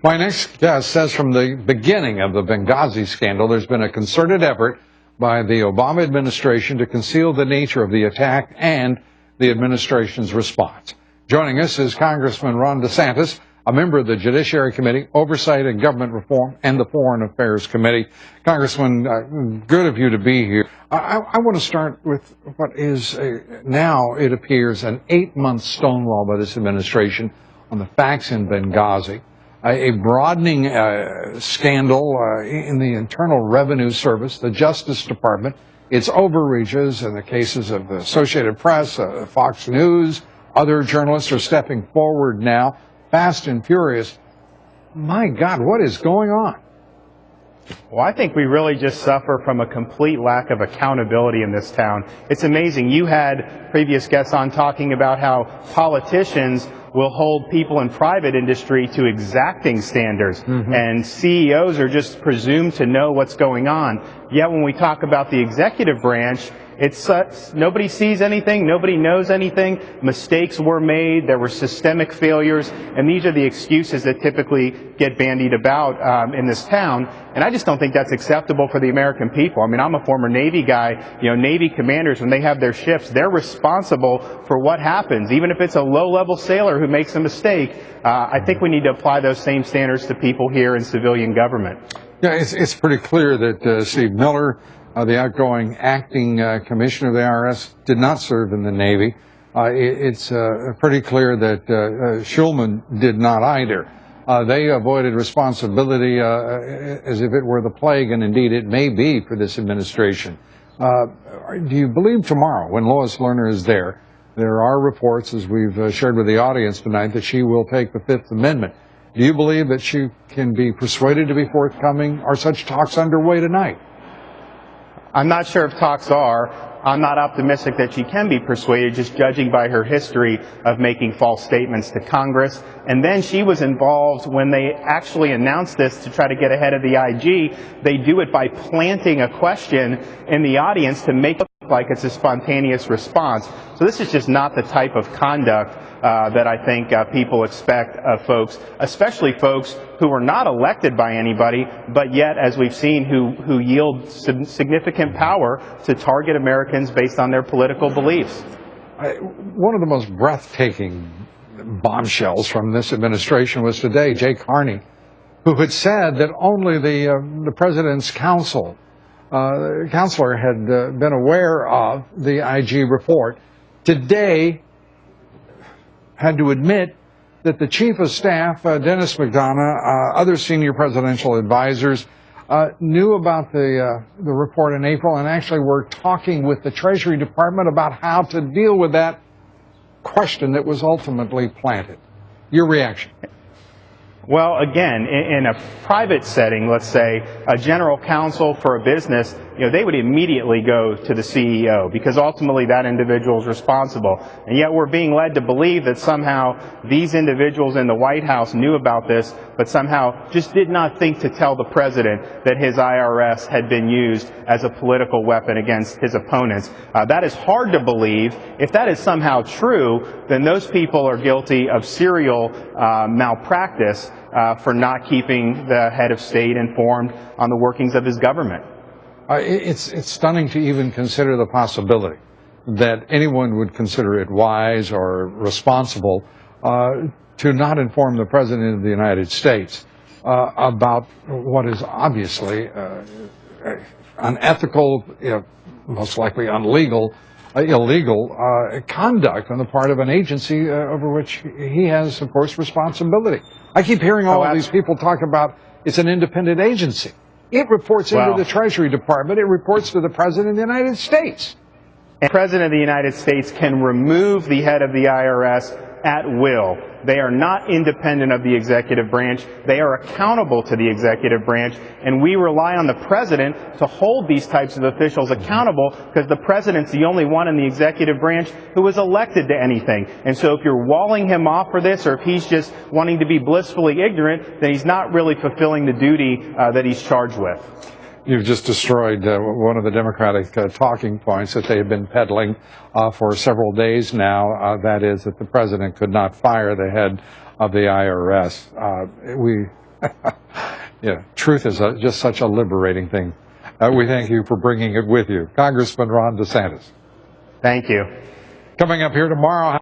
My next guest says from the beginning of the Benghazi scandal, there's been a concerted effort by the Obama administration to conceal the nature of the attack and the administration's response. Joining us is Congressman Ron DeSantis, a member of the Judiciary Committee, Oversight and Government Reform, and the Foreign Affairs Committee. Congressman, good of you to be here. I want to start with what is now, it appears, an 8-month stonewall by this administration on the facts in Benghazi. A broadening scandal in the Internal Revenue Service, the Justice Department, its overreaches in the cases of the Associated Press, Fox News, other journalists are stepping forward now, fast and furious. My God, what is going on? Well, I think we really just suffer from a complete lack of accountability in this town. It's amazing. You had previous guests on talking about how politicians will hold people in private industry to exacting standards, and CEOs are just presumed to know what's going on. Yet when we talk about the executive branch, it's nobody sees anything, nobody knows anything, mistakes were made, there were systemic failures, and these are the excuses that typically get bandied about in this town. And I just don't think that's acceptable for the American people. I mean, I'm a former Navy guy. You know, Navy commanders, when they have their ships, they're responsible for what happens. Even if it's a low-level sailor who makes a mistake, I think we need to apply those same standards to people here in civilian government. Yeah, it's pretty clear that Steve Miller, the outgoing acting commissioner of the IRS, did not serve in the Navy. It's pretty clear that Schulman did not either. They avoided responsibility as if it were the plague, and indeed it may be for this administration. Do you believe tomorrow, when Lois Lerner is there, there are reports, as we've shared with the audience tonight, that she will take the Fifth Amendment? Do you believe that she can be persuaded to be forthcoming? Are such talks underway tonight? I'm not sure if talks are. I'm not optimistic that she can be persuaded, just judging by her history of making false statements to Congress. And then she was involved when they actually announced this to try to get ahead of the IG. They do it by planting a question in the audience to make it look like it's a spontaneous response. So this is just not the type of conduct that I think people expect of folks, especially folks who are not elected by anybody, but yet, as we've seen, who yield significant power to target Americans based on their political beliefs. One of the most breathtaking bombshells from this administration was today, Jay Carney, who had said that only the president's counselor had been aware of the IG report. Today, had to admit that the chief of staff, Dennis McDonough, other senior presidential advisors, knew about the report in April and actually were talking with the Treasury Department about how to deal with that question that was ultimately planted. Your reaction? Well, again, in a private setting, let's say, a general counsel for a business, they would immediately go to the CEO because ultimately that individual is responsible. And yet we're being led to believe that somehow these individuals in the White House knew about this, but somehow just did not think to tell the president that his IRS had been used as a political weapon against his opponents. That is hard to believe. If that is somehow true, then those people are guilty of serial malpractice for not keeping the head of state informed on the workings of his government. It's stunning to even consider the possibility that anyone would consider it wise or responsible to not inform the President of the United States about what is obviously unethical, most likely illegal conduct on the part of an agency over which he has, of course, responsibility. I keep hearing all of these people talk about it's an independent agency. It reports into the Treasury Department. It reports to the President of the United States. And the President of the United States can remove the head of the IRS at will. They are not independent of the executive branch. They are accountable to the executive branch, and we rely on the president to hold these types of officials accountable because the president's the only one in the executive branch who is elected to anything. And so if you're walling him off for this, or if he's just wanting to be blissfully ignorant, then he's not really fulfilling the duty that he's charged with. You've just destroyed one of the Democratic talking points that they have been peddling for several days now. That is that the president could not fire the head of the IRS. We Yeah, truth is just such a liberating thing. We thank you for bringing it with you. Congressman Ron DeSantis. Thank you. Coming up here tomorrow.